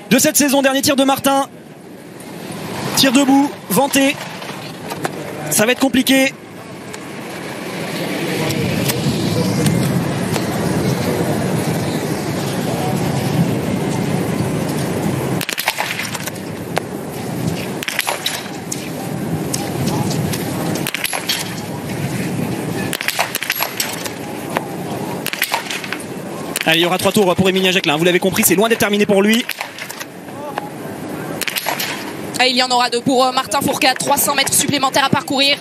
de cette saison. Dernier tir de Martin. Tir debout, vanté. Ça va être compliqué. Allez, il y aura 3 tours pour Emilien Jacquelin. Vous l'avez compris, c'est loin d'être terminé pour lui. Et il y en aura 2 pour Martin Fourcade. 300 mètres supplémentaires à parcourir.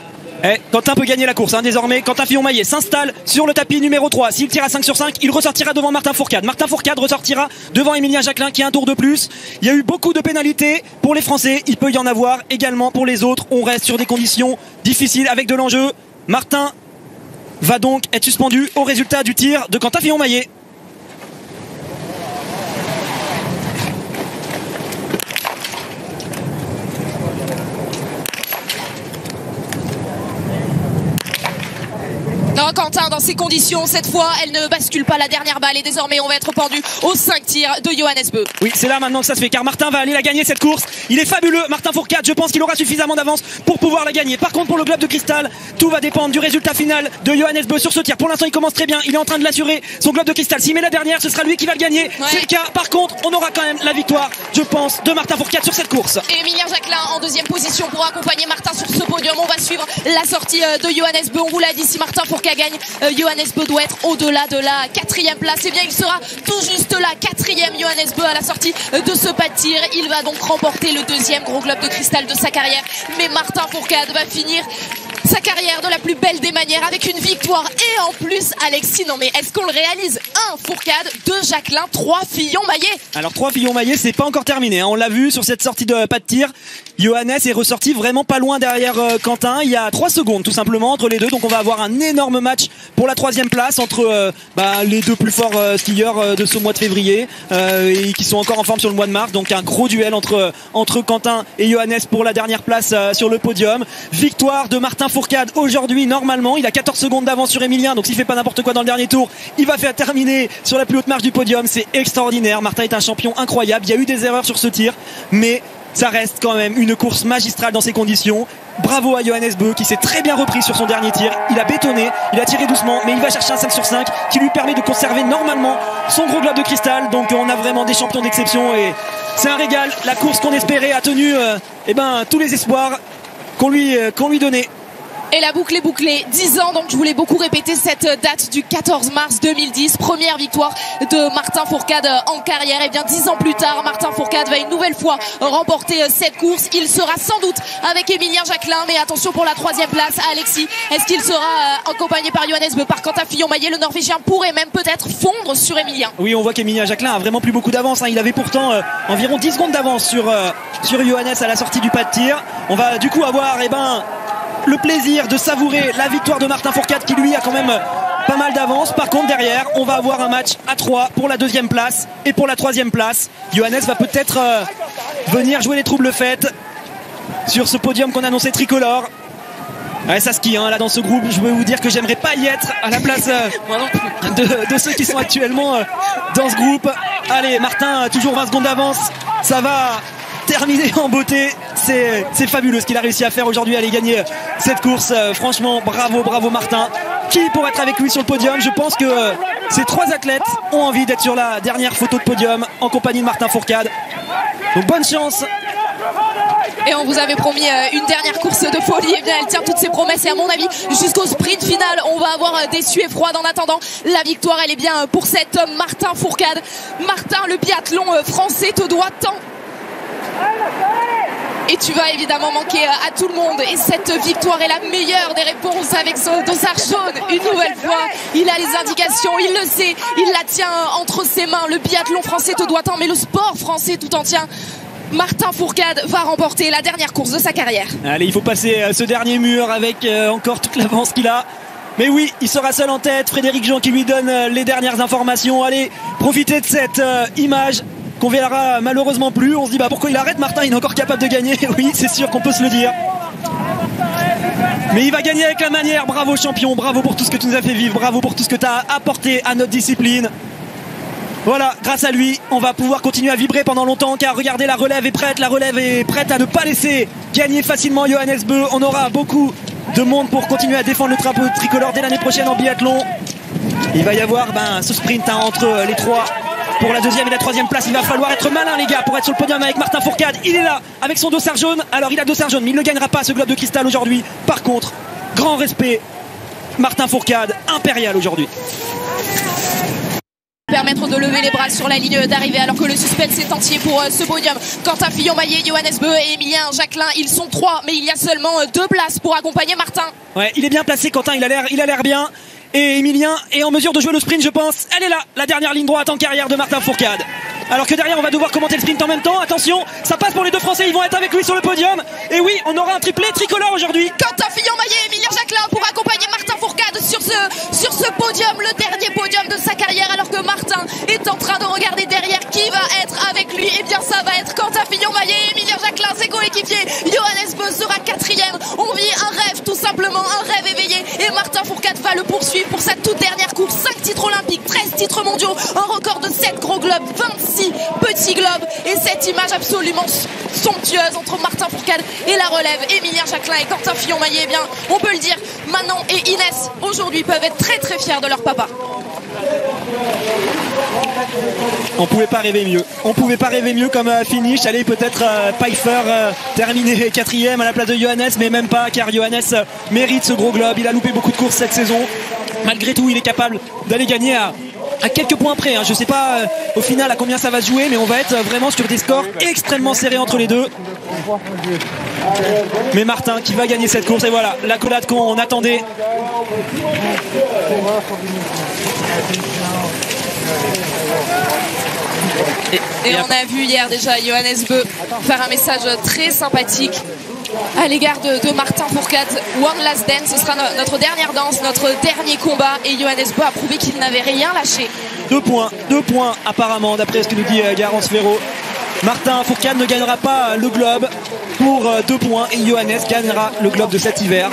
Quentin peut gagner la course désormais. Quentin Fillon-Maillet s'installe sur le tapis numéro 3. S'il tire à 5 sur 5, il ressortira devant Martin Fourcade. Martin Fourcade ressortira devant Emilien Jacquelin qui a un tour de plus. Il y a eu beaucoup de pénalités pour les Français. Il peut y en avoir également pour les autres. On reste sur des conditions difficiles avec de l'enjeu. Martin va donc être suspendu au résultat du tir de Quentin Fillon-Maillet. Non, Quentin, dans ces conditions, cette fois, elle ne bascule pas la dernière balle et désormais on va être pendu aux 5 tirs de Johannes Beu. Oui, c'est là maintenant que ça se fait car Martin va aller la gagner cette course. Il est fabuleux, Martin Fourcade. Je pense qu'il aura suffisamment d'avance pour pouvoir la gagner. Par contre, pour le globe de cristal, tout va dépendre du résultat final de Johannes Beu sur ce tir. Pour l'instant, il commence très bien. Il est en train de l'assurer. Son globe de cristal, s'il met la dernière, ce sera lui qui va le gagner. Ouais. C'est le cas. Par contre, on aura quand même la victoire, je pense, de Martin Fourcade sur cette course. Et Emilien Jacquelin en deuxième position pour accompagner Martin sur ce podium. On va suivre la sortie de Johannes Beu. On vous l'a dit, si Martin Fourcade gagne, Johannes Beu doit être au-delà de la 4e place. Et bien, il sera tout juste la 4e Johannes Beu à la sortie de ce pas de tir. Il va donc remporter le 2e gros globe de cristal de sa carrière. Mais Martin Fourcade va finir sa carrière de la plus belle des manières avec une victoire. Et en plus, Alexis, non mais est-ce qu'on le réalise? 1 Fourcade, 2 Jacquelin, 3 Fillon-Maillet. Alors 3 Fillon-Maillet, c'est pas encore terminé. On l'a vu sur cette sortie de pas de tir. Johannes est ressorti vraiment pas loin derrière Quentin. Il y a 3 secondes tout simplement entre les deux. Donc on va avoir un énorme match pour la 3e place entre les 2 plus forts skieurs de ce mois de février et qui sont encore en forme sur le mois de mars. Donc un gros duel entre Quentin et Johannes pour la dernière place sur le podium. Victoire de Martin Fourcade aujourd'hui normalement. Il a 14 secondes d'avance sur Emilien. Donc s'il fait pas n'importe quoi dans le dernier tour, il va faire terminer sur la plus haute marche du podium. C'est extraordinaire. Martin est un champion incroyable. Il y a eu des erreurs sur ce tir, mais ça reste quand même une course magistrale dans ces conditions. Bravo à Johannes Beu qui s'est très bien repris sur son dernier tir. Il a bétonné, il a tiré doucement, mais il va chercher un 5 sur 5 qui lui permet de conserver normalement son gros globe de cristal. Donc on a vraiment des champions d'exception et c'est un régal. La course qu'on espérait a tenu tous les espoirs qu'on lui donnait. Et la boucle est bouclée, 10 ans, donc je voulais beaucoup répéter cette date du 14 mars 2010, première victoire de Martin Fourcade en carrière. Et bien 10 ans plus tard, Martin Fourcade va une nouvelle fois remporter cette course. Il sera sans doute avec Emilien Jacquelin, mais attention pour la 3e place, Alexis. Est-ce qu'il sera accompagné par Johannes Beu, par Quentin Fillon-Maillet? Le Norvégien pourrait même peut-être fondre sur Emilien. Oui, on voit qu'Emilien Jacquelin a vraiment plus beaucoup d'avance. Il avait pourtant environ 10 secondes d'avance sur Johannes à la sortie du pas de tir. On va du coup avoir le plaisir de savourer la victoire de Martin Fourcade qui lui a quand même pas mal d'avance. Par contre derrière on va avoir un match à 3 pour la 2e place et pour la 3e place. Johannes va peut-être venir jouer les troubles fêtes sur ce podium qu'on annonçait tricolore. Ouais, ça skie là dans ce groupe. Je veux vous dire que j'aimerais pas y être à la place de ceux qui sont actuellement dans ce groupe. Allez, Martin toujours 20 secondes d'avance. Ça va terminé en beauté, c'est fabuleux ce qu'il a réussi à faire aujourd'hui, aller gagner cette course. Franchement, bravo Martin. Qui pour être avec lui sur le podium? Je pense que ces 3 athlètes ont envie d'être sur la dernière photo de podium en compagnie de Martin Fourcade. Donc bonne chance. Et on vous avait promis une dernière course de folie. Et bien elle tient toutes ses promesses et à mon avis jusqu'au sprint final on va avoir des suées froides. En attendant, la victoire elle est bien pour cet homme Martin Fourcade. Martin, le biathlon français te doit tant. Et tu vas évidemment manquer à tout le monde. Et cette victoire est la meilleure des réponses avec son dossard jaune. Une nouvelle fois, il a les indications, il le sait, il la tient entre ses mains. Le biathlon français te doit tant, mais le sport français tout entier. Martin Fourcade va remporter la dernière course de sa carrière. Allez, il faut passer ce dernier mur avec encore toute l'avance qu'il a. Mais oui, il sera seul en tête. Frédéric Jean qui lui donne les dernières informations. Allez, profitez de cette image qu'on verra malheureusement plus. On se dit pourquoi il arrête Martin, il est encore capable de gagner. Oui, c'est sûr qu'on peut se le dire. Mais il va gagner avec la manière. Bravo champion, bravo pour tout ce que tu nous as fait vivre, bravo pour tout ce que tu as apporté à notre discipline. Voilà, grâce à lui, on va pouvoir continuer à vibrer pendant longtemps car regardez, la relève est prête à ne pas laisser gagner facilement Johannes Bö. On aura beaucoup de monde pour continuer à défendre le drapeau tricolore dès l'année prochaine en biathlon. Il va y avoir ce sprint entre les trois pour la deuxième et la troisième place. Il va falloir être malin les gars pour être sur le podium avec Martin Fourcade. Il est là avec son dossard jaune. Alors il a dossard jaune mais il ne gagnera pas ce globe de cristal aujourd'hui. Par contre, grand respect, Martin Fourcade, impérial aujourd'hui. Permettre de lever les bras sur la ligne d'arrivée alors que le suspense est entier pour ce podium. Quentin Fillon-Maillet, Johannes Bö et Emilien Jacquelin, ils sont 3 mais il y a seulement 2 places pour accompagner Martin. Ouais, il est bien placé Quentin, il a l'air bien. Et Emilien est en mesure de jouer le sprint, je pense. Elle est là, la dernière ligne droite en carrière de Martin Fourcade. Alors que derrière on va devoir commenter le sprint en même temps. Attention, ça passe pour les deux Français, ils vont être avec lui sur le podium. Et oui, on aura un triplé tricolore aujourd'hui. Quentin Fillon-Maillet et Emilien Jacquelin pour accompagner Martin Fourcade sur ce podium, le dernier podium de sa carrière, alors que Martin est en train de regarder derrière qui va être avec lui. Et bien ça va être Quentin Fillon-Maillet et Emilien Jacquelin, ses coéquipiers. Johannes Bö sera 4e. On vit un rêve, tout simplement un rêve éveillé. Et Martin Fourcade va le poursuivre pour sa toute dernière course. 5 titres olympiques, 13 titres mondiaux, un record de 7 gros globes, 26 petits globes. Et cette image absolument somptueuse entre Martin Fourcade et la relève, Emilien Jacquelin et Quentin Fillon-Maillet. Eh bien, on peut le dire, Manon et Inès aujourd'hui peuvent être très très fiers de leur papa. On pouvait pas rêver mieux. On pouvait pas rêver mieux comme finish. Allez, peut-être Pfeiffer terminer 4e à la place de Johannes, mais même pas, car Johannes mérite ce gros globe. Il a loupé beaucoup de courses cette saison. Malgré tout, il est capable d'aller gagner à quelques points près. Je sais pas au final à combien ça va se jouer, mais on va être vraiment sur des scores extrêmement serrés entre les deux. Mais Martin qui va gagner cette course, et voilà l'accolade qu'on attendait. Et on a vu hier déjà Johannes Bö faire un message très sympathique à l'égard de Martin Fourcade. One last dance, ce sera notre dernière danse, notre dernier combat, et Johannes Bö a prouvé qu'il n'avait rien lâché. 2 points apparemment d'après ce que nous dit Garance Ferro. Martin Fourcade ne gagnera pas le globe pour 2 points et Johannes gagnera le globe de cet hiver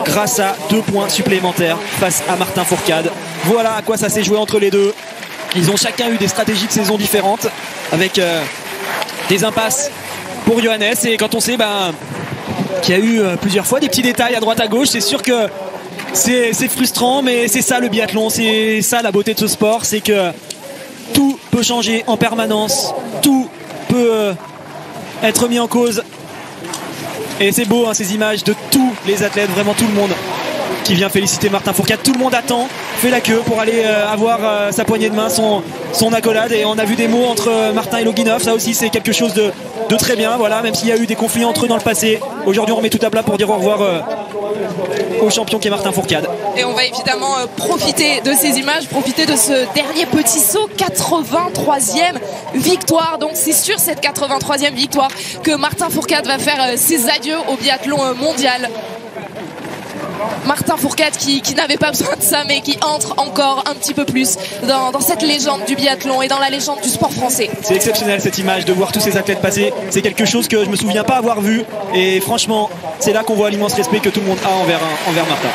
grâce à 2 points supplémentaires face à Martin Fourcade. Voilà à quoi ça s'est joué entre les deux. Ils ont chacun eu des stratégies de saison différentes avec des impasses pour Johannes, et quand on sait qu'il y a eu plusieurs fois des petits détails à droite à gauche, c'est sûr que c'est frustrant, mais c'est ça le biathlon, c'est ça la beauté de ce sport, c'est que tout peut changer en permanence, tout peut être mis en cause, et c'est beau ces images de tous les athlètes, vraiment tout le monde qui vient féliciter Martin Fourcade. Tout le monde attend, fait la queue pour aller avoir sa poignée de main, son accolade, et on a vu des mots entre Martin et Loginov, ça aussi c'est quelque chose de très bien, voilà, même s'il y a eu des conflits entre eux dans le passé. Aujourd'hui on remet tout à plat pour dire au revoir au champion qui est Martin Fourcade. Et on va évidemment profiter de ces images, profiter de ce dernier petit saut, 83e victoire. Donc c'est sur cette 83e victoire que Martin Fourcade va faire ses adieux au biathlon mondial. Martin Fourcade qui n'avait pas besoin de ça, mais qui entre encore un petit peu plus dans cette légende du biathlon et dans la légende du sport français. C'est exceptionnel cette image de voir tous ces athlètes passer. C'est quelque chose que je me souviens pas avoir vu, et franchement c'est là qu'on voit l'immense respect que tout le monde a envers Martin.